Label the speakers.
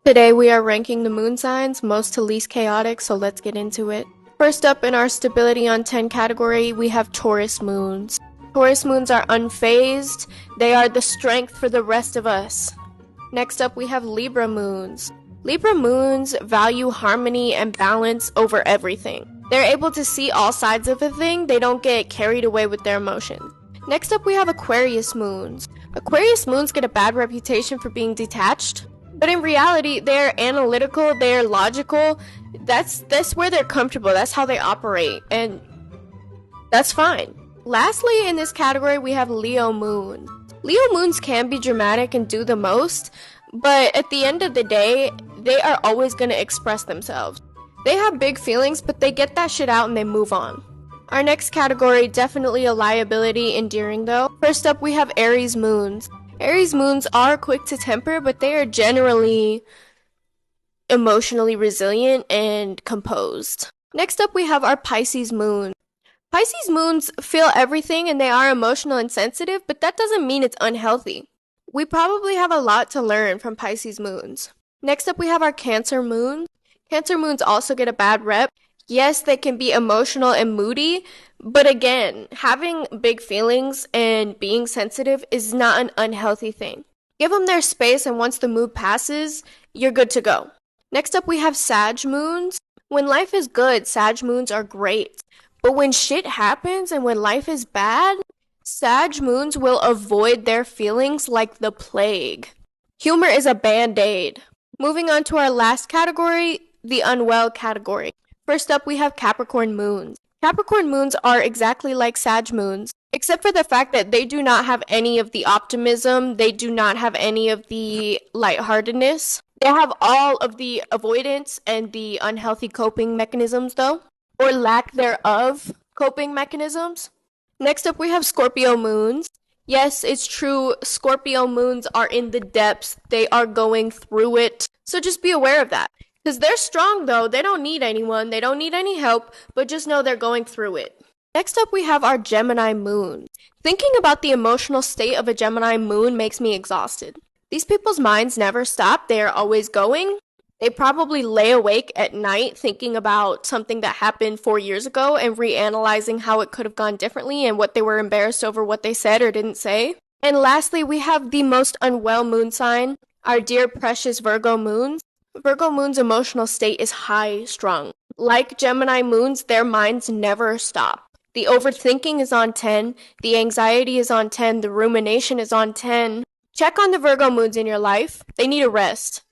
Speaker 1: Today we are ranking the moon signs, most to least chaotic, so let's get into it. First up in our stability on 10 category, we have Taurus moons. Taurus moons are unfazed, they are the strength for the rest of us. Next up we have Libra moons. Libra moons value harmony and balance over everything. They're able to see all sides of a thing, they don't get carried away with their emotions. Next up we have Aquarius moons. Aquarius moons get a bad reputation for being detached, but in reality, they're analytical, they're logical. That's where they're comfortable. That's how they operate, and that's fine. Lastly, in this category, we have Leo moons. Leo moons can be dramatic and do the most, but at the end of the day, they are always going to express themselves. They have big feelings, but they get that shit out and they move on. Our next category, definitely a liability, endearing though. First up, we have Aries moons. Aries moons are quick to temper, but they are generally emotionally resilient and composed. Next up, we have our Pisces moons. Pisces moons feel everything and they are emotional and sensitive, but that doesn't mean it's unhealthy. We probably have a lot to learn from Pisces moons. Next up, we have our Cancer moons. Cancer moons also get a bad rep. Yes, they can be emotional and moody, but again, having big feelings and being sensitive is not an unhealthy thing. Give them their space, and once the mood passes, you're good to go. Next up, we have Sag moons. When life is good, Sag moons are great. But when shit happens and when life is bad, Sag moons will avoid their feelings like the plague. Humor is a band-aid. Moving on to our last category, the unwell category. First up, we have Capricorn moons. Capricorn moons are exactly like Sag moons, except for the fact that they do not have any of the optimism, they do not have any of the lightheartedness. They have all of the avoidance and the unhealthy coping mechanisms, though, or lack thereof coping mechanisms. Next up, we have Scorpio moons. Yes, it's true, Scorpio moons are in the depths, they are going through it, so just be aware of that. Because they're strong though, they don't need anyone, they don't need any help, but just know they're going through it. Next up we have our Gemini moon. Thinking about the emotional state of a Gemini moon makes me exhausted. These people's minds never stop, they are always going. They probably lay awake at night thinking about something that happened 4 years ago and reanalyzing how it could have gone differently and what they were embarrassed over what they said or didn't say. And lastly, we have the most unwell moon sign, our dear precious Virgo moons. Virgo moon's emotional state is high-strung. Like Gemini moons, their minds never stop. The overthinking is on 10, the anxiety is on 10, the rumination is on 10. Check on the Virgo moons in your life. They need a rest.